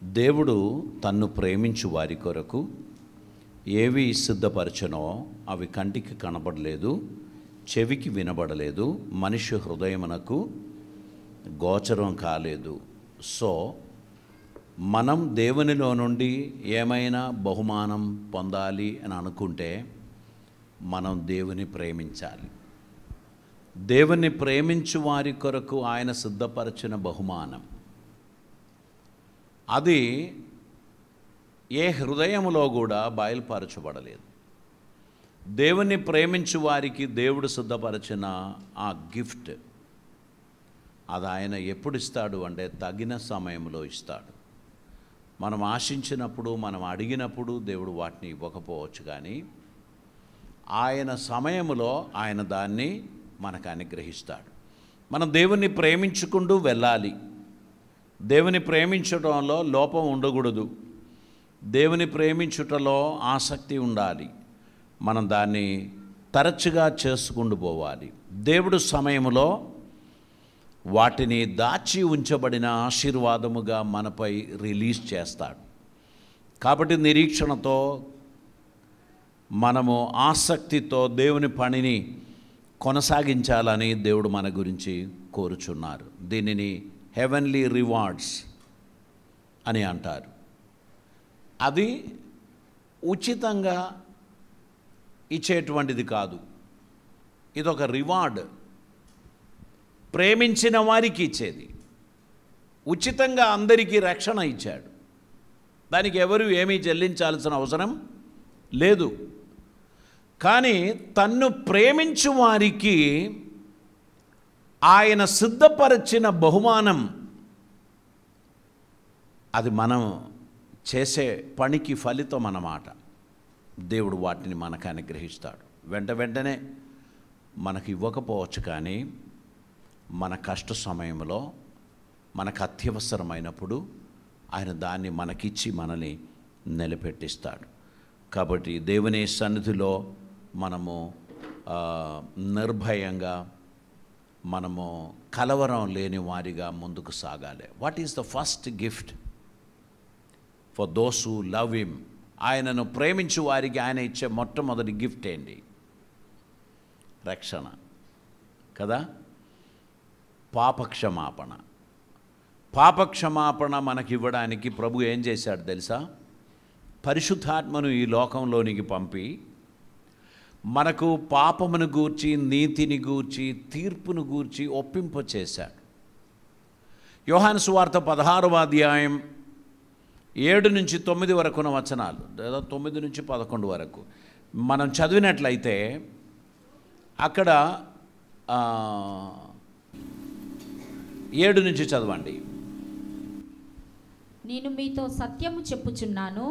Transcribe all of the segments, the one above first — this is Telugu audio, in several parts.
దేవుడు తన్ను ప్రేమించు వారి కొరకు ఏవి సిద్ధపరచనో అవి కంటికి కనబడలేదు, చెవికి వినబడలేదు, మనిషి హృదయమునకు గోచరం కాలేదు. సో మనం దేవునిలో నుండి ఏమైనా బహుమానం పొందాలి అని అనుకుంటే మనం దేవుని ప్రేమించాలి. దేవుని ప్రేమించు వారి కొరకు ఆయన సిద్ధపరచిన బహుమానం అది ఏ హృదయములో కూడా బయలుపరచబడలేదు. దేవుని ప్రేమించు వారికి దేవుడు సిద్ధపరచిన ఆ గిఫ్ట్ అది ఆయన ఎప్పుడు ఇస్తాడు అంటే తగిన సమయంలో ఇస్తాడు. మనం ఆశించినప్పుడు, మనం అడిగినప్పుడు దేవుడు వాటిని ఇవ్వకపోవచ్చు, కానీ ఆయన సమయములో ఆయన దాన్ని మనకు అనుగ్రహిస్తాడు. మనం దేవుణ్ణి ప్రేమించుకుంటూ వెళ్ళాలి. దేవుని ప్రేమించడంలో లోపం ఉండకూడదు. దేవుని ప్రేమించుటలో ఆసక్తి ఉండాలి. మనం దాన్ని తరచుగా చేసుకుంటూ పోవాలి. దేవుడు సమయంలో వాటిని దాచి ఉంచబడిన ఆశీర్వాదముగా మనపై రిలీజ్ చేస్తాడు. కాబట్టి నిరీక్షణతో మనము ఆసక్తితో దేవుని పనిని కొనసాగించాలని దేవుడు మన గురించి కోరుచున్నారు. దీనిని హెవెన్లీ రివార్డ్స్ అని అంటారు. అది ఉచితంగా ఇచ్చేటువంటిది కాదు, ఇదొక రివార్డ్. ప్రేమించిన వారికి ఇచ్చేది. ఉచితంగా అందరికీ రక్షణ ఇచ్చాడు. దానికి ఎవరు ఏమీ చెల్లించాల్సిన అవసరం లేదు. కానీ తన్ను ప్రేమించు వారికి ఆయన సిద్ధపరిచిన బహుమానం అది మనం చేసే పనికి ఫలితం అన్నమాట. దేవుడు వాటిని మనకు అనుగ్రహిస్తాడు. వెంటనే మనకు ఇవ్వకపోవచ్చు, కానీ మన కష్ట సమయంలో మనకు అత్యవసరమైనప్పుడు ఆయన దాన్ని మనకిచ్చి మనల్ని నిలబెట్టిస్తాడు. కాబట్టి దేవుని సన్నిధిలో మనము నిర్భయంగా, మనము కలవరం లేని వారిగా ముందుకు సాగాలి. What is the first gift for those who love him? ఆయనను ప్రేమించు వారికి ఆయన ఇచ్చే మొట్టమొదటి గిఫ్ట్ ఏంటి? రక్షణ కదా. పాపక్షమాపణ. పాపక్షమాపణ మనకి ఇవ్వడానికి ప్రభు ఏం చేశాడు తెలుసా? పరిశుద్ధాత్మను ఈ లోకంలోనికి పంపి మనకు పాపమును గూర్చి, నీతిని గూర్చి, తీర్పును గూర్చి ఒప్పింపచేశాడు. యోహాను సువార్త 16వ అధ్యాయం 7 నుంచి 9 వరకు ఉన్న వచనాలు, లేదా 9 నుంచి 11 వరకు మనం చదివినట్లయితే అక్కడ 7 నుంచి చదవండి. నేను మీతో సత్యము చెప్పుచున్నాను,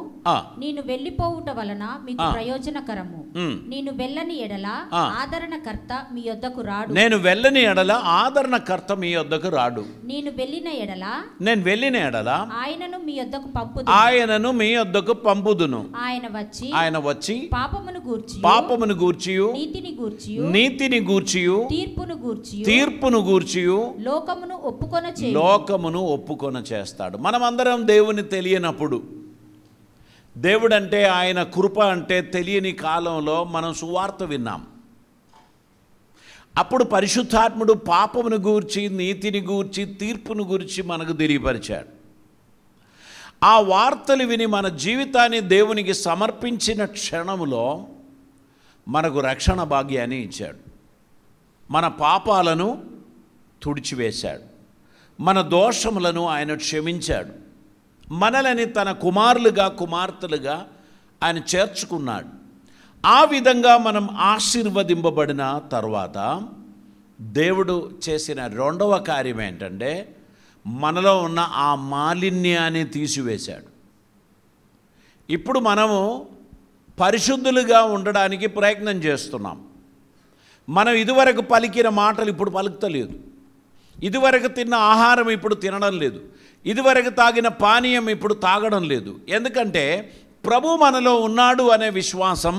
నేను వెళ్ళిపోవుట వలన మీకు ప్రయోజనకరము. నేను వెళ్ళని ఎడల ఆదరణకర్త మీ యొద్దకు రాడు. నేను వెళ్ళని ఎడల ఆదరణకర్త మీ యొద్దకు రాడు. నేను వెళ్ళిన ఎడల ఆయనను మీ యొద్దకు పంపుదును. ఆయన వచ్చి పాపమును గూర్చి నీతిని గూర్చి తీర్పును గూర్చి లోకమును ఒప్పుకొన చేస్తాడు. మనమందరం దేవుని తెలియనప్పుడు, దేవుడంటే ఆయన కృప అంటే తెలియని కాలంలో మనం సువార్త విన్నాం. అప్పుడు పరిశుద్ధాత్ముడు పాపమును గూర్చి, నీతిని గూర్చి, తీర్పును గూర్చి మనకు తెలియపరిచాడు. ఆ వార్తలు విని మన జీవితాన్ని దేవునికి సమర్పించిన క్షణములో మనకు రక్షణ భాగ్యాన్ని ఇచ్చాడు. మన పాపాలను తుడిచివేశాడు. మన దోషములను ఆయన క్షమించాడు. మనలని తన కుమారులుగా, కుమార్తెలుగా ఆయన చేర్చుకున్నాడు. ఆ విధంగా మనం ఆశీర్వదింపబడిన తర్వాత దేవుడు చేసిన రెండవ కార్యం ఏంటంటే మనలో ఉన్న ఆ మాలిన్యాన్ని తీసివేశాడు. ఇప్పుడు మనము పరిశుద్ధులుగా ఉండడానికి ప్రయత్నం చేస్తున్నాం. మనం ఇదివరకు పలికిన మాటలు ఇప్పుడు పలుకుతలేదు. ఇదివరకు తిన్న ఆహారం ఇప్పుడు తినడం లేదు. ఇదివరకు తాగిన పానీయం ఇప్పుడు తాగడం లేదు. ఎందుకంటే ప్రభు మనలో ఉన్నాడు అనే విశ్వాసం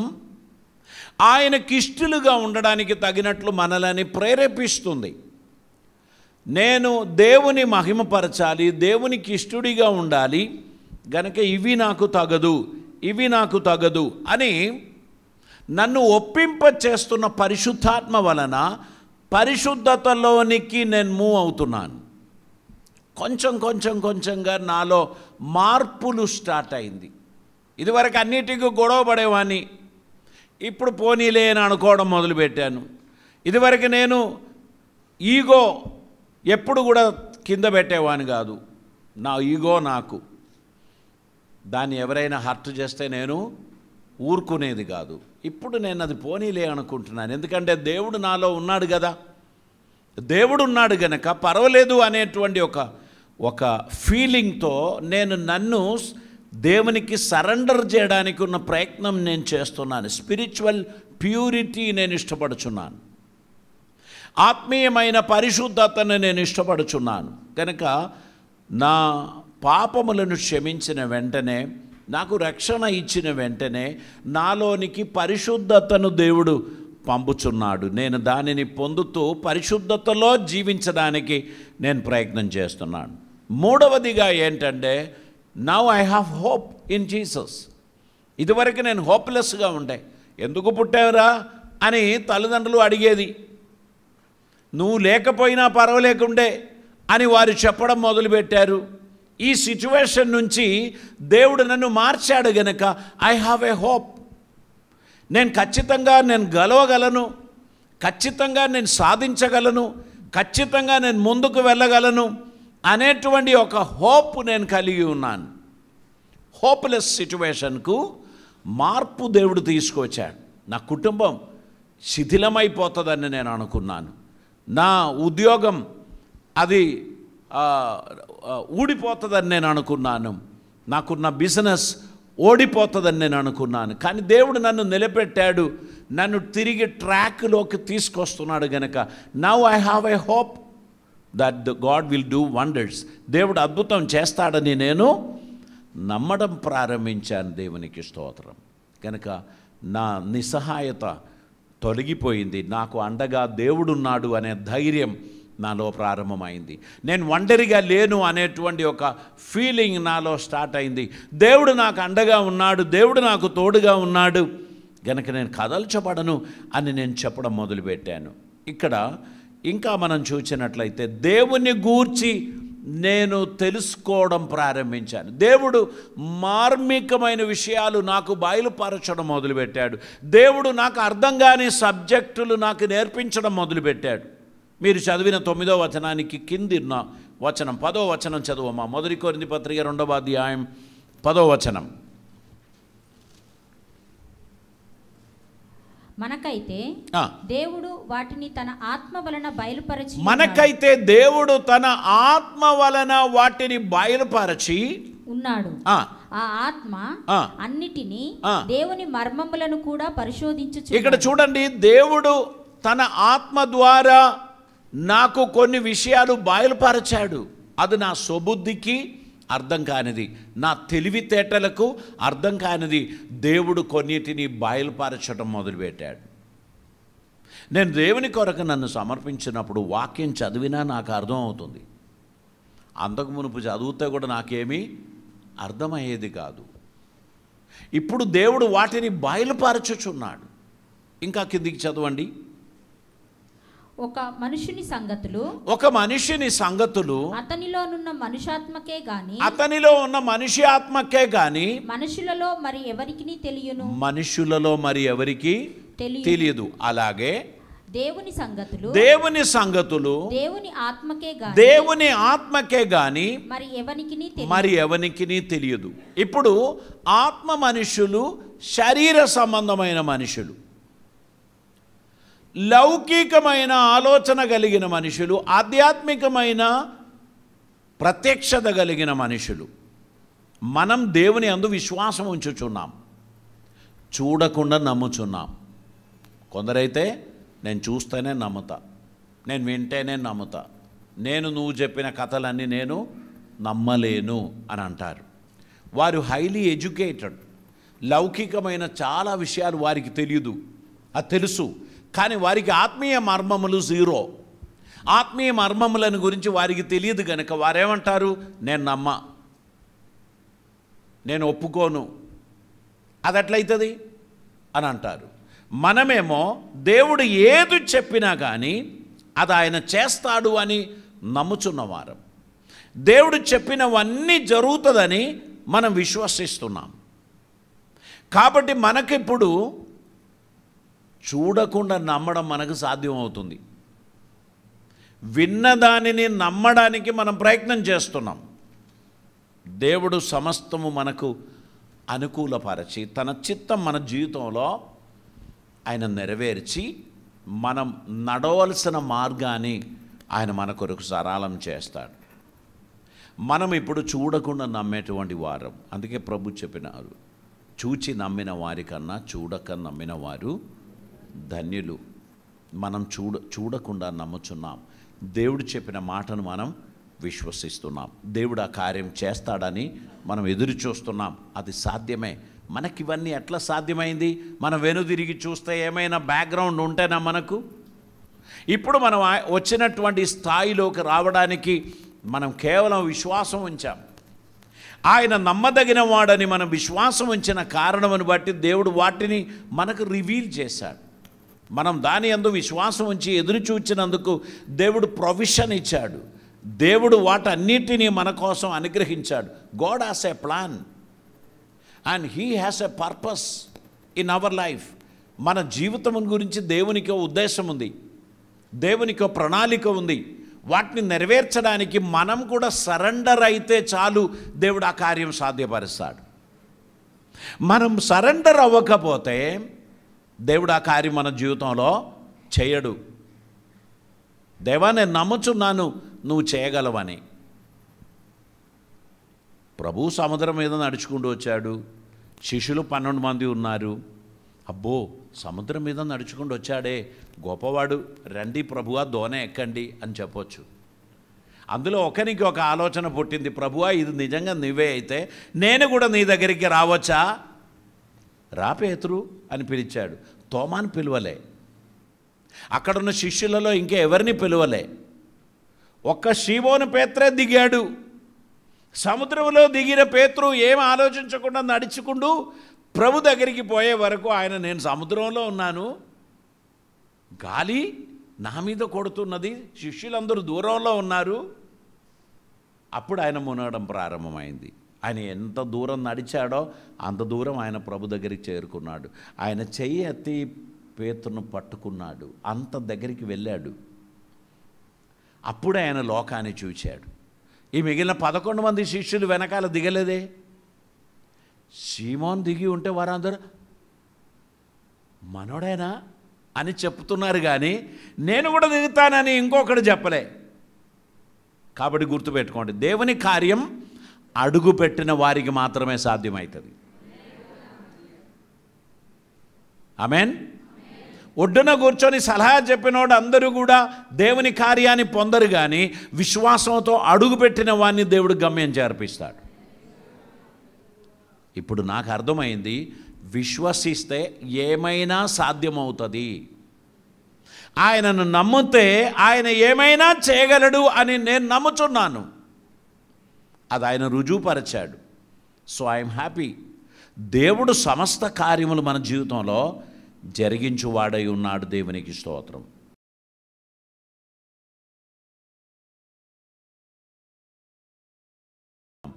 ఆయనకిష్టులుగా ఉండడానికి తగినట్లు మనల్ని ప్రేరేపిస్తుంది. నేను దేవుని మహిమపరచాలి, దేవునికి ఇష్టుడిగా ఉండాలి, గనుక ఇవి నాకు తగదు, ఇవి నాకు తగదు అని నన్ను ఒప్పింప చేస్తున్న పరిశుద్ధాత్మ వలన పరిశుద్ధతలోనికి నేను మూవ్ అవుతున్నాను. కొంచెంగా నాలో మార్పులు స్టార్ట్ అయింది. ఇదివరకు అన్నిటికీ గొడవ పడేవాడిని, ఇప్పుడు పోనీలే అని అనుకోవడం మొదలుపెట్టాను. ఇదివరకు నేను ఈగో ఎప్పుడు కూడా కింద పెట్టేవాని కాదు. నా ఈగో నాకు, దాన్ని ఎవరైనా హర్ట్ చేస్తే నేను ఊరుకునేది కాదు. ఇప్పుడు నేను అది పోనీలే అనుకుంటున్నాను. ఎందుకంటే దేవుడు నాలో ఉన్నాడు కదా, దేవుడు ఉన్నాడు గనక పర్వాలేదు అనేటువంటి ఒక ఫీలింగ్తో నేను నన్ను దేవునికి సరెండర్ చేయడానికి ఉన్న ప్రయత్నం నేను చేస్తున్నాను. స్పిరిచువల్ ప్యూరిటీ నేను ఇష్టపడుచున్నాను, ఆత్మీయమైన పరిశుద్ధతను నేను ఇష్టపడుచున్నాను. కనుక నా పాపములను క్షమించిన వెంటనే, నాకు రక్షణ ఇచ్చిన వెంటనే నాలోనికి పరిశుద్ధతను దేవుడు పంపుచున్నాడు. నేను దానిని పొందుతూ పరిశుద్ధతలో జీవించడానికి నేను ప్రయత్నం చేస్తున్నాను. మూడవదిగా ఏంటంటే, now I have hope in Jesus. ఇదివరకు నేను హోప్లెస్గా ఉండే, ఎందుకు పుట్టావురా అని తల్లిదండ్రులు అడిగేది, నువ్వు లేకపోయినా పర్వాలేకుండే అని వారు చెప్పడం మొదలుపెట్టారు. ఈ సిచ్యువేషన్ నుంచి దేవుడు నన్ను మార్చాడు గనక ఐ హ్యావ్ ఏ హోప్. నేను ఖచ్చితంగా నేను గెలవగలను, ఖచ్చితంగా నేను సాధించగలను, ఖచ్చితంగా నేను ముందుకు వెళ్ళగలను అనేటువంటి ఒక హోప్ నేను కలిగి ఉన్నాను. హోప్లెస్ సిచ్యువేషన్కు మార్పు దేవుడు తీసుకొచ్చాడు. నా కుటుంబం శిథిలమైపోతుందని నేను అనుకున్నాను. నా ఉద్యోగం అది ఊడిపోతుందని నేను అనుకున్నాను. నాకున్న బిజినెస్ ఓడిపోతుందని నేను అనుకున్నాను. కానీ దేవుడు నన్ను నిలబెట్టాడు, నన్ను తిరిగి ట్రాక్లోకి తీసుకొస్తున్నాడు గనక now I have a hope that the God will do wonders. దేవుడు అద్భుతం చేస్తాడని నేను నమ్మడం ప్రారంభించాను. దేవునికి స్తోత్రం. కనుక నా నిస్సహాయత తొలగిపోయింది. నాకు అండగా దేవుడున్నాడు అనే ధైర్యం నాలో ప్రారంభమైంది. నేను ఒంటరిగా లేను అనేటువంటి ఒక ఫీలింగ్ నాలో స్టార్ట్ అయింది. దేవుడు నాకు అండగా ఉన్నాడు, దేవుడు నాకు తోడుగా ఉన్నాడు గనక నేను కదల్చబడను అని నేను చెప్పడం మొదలుపెట్టాను. ఇక్కడ ఇంకా మనం చూసినట్లయితే దేవుని గూర్చి నేను తెలుసుకోవడం ప్రారంభించాను. దేవుడు మార్మికమైన విషయాలు నాకు బయలుపరచడం మొదలుపెట్టాడు. దేవుడు నాకు అర్థం కాని సబ్జెక్టులు నాకు నేర్పించడం మొదలుపెట్టాడు. మీరు చదివిన 9వ వచనానికి కింది వచనం 10వ వచనం చదువమ్మా. 1 కొరింథీ పత్రిక 2వ అధ్యాయం 10వ వచనం. మనకైతే దేవుడు వాటిని తన ఆత్మ వలన బయలుపరచి వాటిని బయలుపరచి ఉన్నాడు. ఆ ఆత్మ అన్నిటినీ దేవుని మర్మములను కూడా పరిశోధించుచు. ఇక్కడ చూడండి, దేవుడు తన ఆత్మ ద్వారా నాకు కొన్ని విషయాలు బయలుపరచాడు. అది నా స్వబుద్ధికి అర్థం కానిది, నా తెలివితేటలకు అర్థం కానిది దేవుడు కొన్నిటిని బయలుపరచడం మొదలుపెట్టాడు. నేను దేవుని కొరకు నన్ను సమర్పించినప్పుడు వాక్యం చదివినా నాకు అర్థం అవుతుంది. అంతకు మునుపు చదివితే కూడా నాకేమీ అర్థమయ్యేది కాదు. ఇప్పుడు దేవుడు వాటిని బయలుపరచుచున్నాడు. ఇంకా కిందికి చదవండి. ఒక మనుషుని సంగతులు అతనిలో ఉన్న మనిషి ఆత్మకే గాని మనుషులలో మరి ఎవరికి తెలియదు. అలాగే దేవుని సంగతులు దేవుని ఆత్మకే గాని మరి ఎవనికి తెలియదు. ఇప్పుడు ఆత్మ మనుషులు శరీర సంబంధమైన మనుషులు, లౌకికమైన ఆలోచన కలిగిన మనుషులు, ఆధ్యాత్మికమైన ప్రత్యక్షత కలిగిన మనుషులు. మనం దేవుని అందు విశ్వాసం ఉంచుచున్నాం, చూడకుండా నమ్ముచున్నాం. కొందరైతే నేను చూస్తేనే నమ్ముతా, నేను వింటేనే నమ్ముతా, నువ్వు చెప్పిన కథలన్నీ నేను నమ్మలేను అని అంటారు. వారు హైలీ ఎడ్యుకేటెడ్, లౌకికమైన చాలా విషయాలు వారికి తెలియదు, అది తెలుసు, కానీ వారికి ఆత్మీయ మర్మములు జీరో. ఆత్మీయ మర్మములను గురించి వారికి తెలియదు కనుక వారేమంటారు, నేను నేను ఒప్పుకోను, అది ఎట్లయితుంది అని అంటారు. మనమేమో దేవుడు ఏది చెప్పినా కానీ అది ఆయన చేస్తాడు అని నమ్ముచున్నవారం. దేవుడు చెప్పినవన్నీ జరుగుతుందని మనం విశ్వసిస్తున్నాం. కాబట్టి మనకిప్పుడు చూడకుండా నమ్మడం మనకు సాధ్యమవుతుంది. విన్నదానిని నమ్మడానికి మనం ప్రయత్నం చేస్తున్నాం. దేవుడు సమస్తము మనకు అనుకూలపరచి తన చిత్తం మన జీవితంలో ఆయన నెరవేర్చి మనం నడవలసిన మార్గాన్ని ఆయన మన కొరకు సరళం చేస్తాడు. మనం ఇప్పుడు చూడకుండా నమ్మేటువంటి వారం. అందుకే ప్రభు చెప్పినారు, చూచి నమ్మిన వారికన్నా చూడక నమ్మిన వారు ధన్యులు. మనం చూడకుండా నమ్ముచున్నాం. దేవుడు చెప్పిన మాటను మనం విశ్వసిస్తున్నాం. దేవుడు ఆ కార్యం చేస్తాడని మనం ఎదురు చూస్తున్నాం. అది సాధ్యమే. మనకి ఇవన్నీ ఎట్లా సాధ్యమైంది? మనం వెనుదిరిగి చూస్తే ఏమైనా బ్యాక్గ్రౌండ్ ఉంటేనా మనకు? ఇప్పుడు మనం వచ్చినటువంటి స్థాయిలోకి రావడానికి మనం కేవలం విశ్వాసం ఉంచాం. ఆయన నమ్మదగిన వాడని మనం విశ్వాసం ఉంచిన కారణమును బట్టి దేవుడు వాటిని మనకు రివీల్ చేశాడు. మనం దాని యందు విశ్వాసం ఉంచి ఎదురు చూచినందుకు దేవుడు ప్రొవిషన్ ఇచ్చాడు. దేవుడు వాటన్నిటినీ మన కోసం అనుగ్రహించాడు. God has a plan and he has a purpose in our life. మన జీవితం గురించి దేవునికి ఉద్దేశం ఉంది, దేవునికి ప్రణాళిక ఉంది. వాటిని నెరవేర్చడానికి మనం కూడా సరెండర్ అయితే చాలు, దేవుడు ఆ కార్యం సాధ్యపరుస్తాడు. మనం సరెండర్ అవ్వకపోతే దేవుడు ఆ కార్యం మన జీవితంలో చేయడు. దేవా, నేను నమ్ముచున్నాను నువ్వు చేయగలవని. ప్రభు సముద్రం మీద నడుచుకుంటూ వచ్చాడు. శిష్యులు 12 మంది ఉన్నారు. అబ్బో, సముద్రం మీద నడుచుకుంటూ వచ్చాడే, గొప్పవాడు, రండి ప్రభువా దోణి ఎక్కండి అని చెప్పొచ్చు. అందులో ఒకరికి ఒక ఆలోచన పుట్టింది, ప్రభువా ఇది నిజంగా నువ్వే అయితే నేను కూడా నీ దగ్గరికి రావచ్చా? రా పేతురు అని పిలిచాడు. తోమాను పిలువలే, అక్కడున్న శిష్యులలో ఇంకా ఎవరిని పిలువలే. ఒక్క సీమోను పేత్రే దిగాడు. సముద్రంలో దిగిన పేతురు ఏం ఆలోచించకుండా నడుచుకుంటూ ప్రభు దగ్గరికి పోయే వరకు ఆయన, నేను సముద్రంలో ఉన్నాను, గాలి నా మీద కొడుతున్నది, శిష్యులందరూ దూరంలో ఉన్నారు. అప్పుడు ఆయన మునగడం ప్రారంభమైంది. ఆయన ఎంత దూరం నడిచాడో అంత దూరం ఆయన ప్రభు దగ్గరికి చేరుకున్నాడు. ఆయన చెయ్యి ఎత్తి పేతురును పట్టుకున్నాడు, అంత దగ్గరికి వెళ్ళాడు. అప్పుడే ఆయన లోకాన్ని చూచాడు. ఈ మిగిలిన 11 మంది శిష్యులు వెనకాల దిగలేదే. సీమోన్ దిగి ఉంటే వారందరూ మనోడేనా అని చెప్తున్నారు, కానీ నేను కూడా దిగుతానని ఇంకొకడు చెప్పలే. కాబట్టి గుర్తుపెట్టుకోండి, దేవుని కార్యం అడుగు పెట్టిన వారికి మాత్రమే సాధ్యమవుతుంది. ఆమేన్. ఒడ్డున కూర్చొని సలహా చెప్పినోడు అందరూ కూడా దేవుని కార్యాన్ని పొందరు, కానీ విశ్వాసంతో అడుగుపెట్టిన వాడిని దేవుడు గమ్యం చేర్పిస్తాడు. ఇప్పుడు నాకు అర్థమైంది, విశ్వసిస్తే ఏమైనా సాధ్యమవుతుంది. ఆయనను నమ్మితే ఆయన ఏమైనా చేయగలడు అని నేను నమ్ముచున్నాను. అది ఆయన రుజువుపరిచాడు. So I'm happy. దేవుడు సమస్త కార్యములు మన జీవితంలో జరిగించువాడై ఉన్నాడు. దేవునికి స్తోత్రం.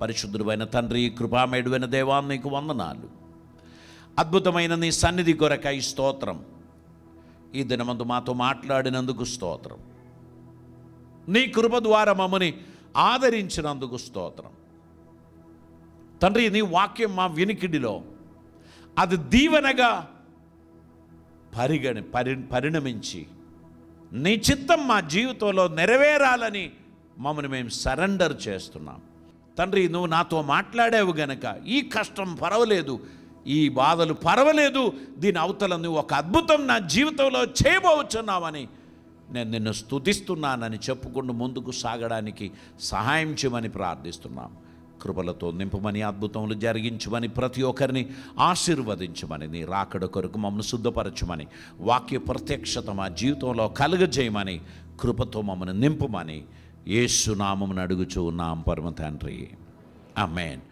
పరిశుద్ధుడైన తండ్రి, కృపామయుడైన దేవా, నీకు వందనాలు. అద్భుతమైన నీ సన్నిధి కొరకై స్తోత్రం. ఈ దినమందు మాతో మాట్లాడినందుకు స్తోత్రం. నీ కృప ద్వారా మమ్మని ఆదరించినందుకు స్తోత్రం. తండ్రి, నీ వాక్యం మా వినికిడిలో అది దీవెనగా పరిణమించి నీ చిత్తం మా జీవితంలో నెరవేరాలని మమ్మల్ని మేము సరెండర్ చేస్తున్నాం. తండ్రి, నువ్వు నాతో మాట్లాడావు గనక ఈ కష్టం పర్వాలేదు, ఈ బాధలు పర్వాలేదు, దీని అవతల నువ్వు ఒక అద్భుతం నా జీవితంలో చేయబోతున్నావని నేను నిన్ను స్తుతిస్తున్నానని చెప్పుకుంటూ ముందుకు సాగడానికి సహాయం చేయమని ప్రార్థిస్తున్నాం. కృపలతో నింపమని, అద్భుతములు జరిగించమని, ప్రతి ఒక్కరిని ఆశీర్వదించమని, నీ రాకడ కొరకు మమ్మల్ని శుద్ధపరచమని, వాక్య ప్రత్యక్షత మా జీవితంలో కలుగజేయమని, కృపతో మమ్మల్ని నింపమని యేసు నామమున అడుగుచూ ఉన్నాం పరమ తండ్రి. ఆమేన్.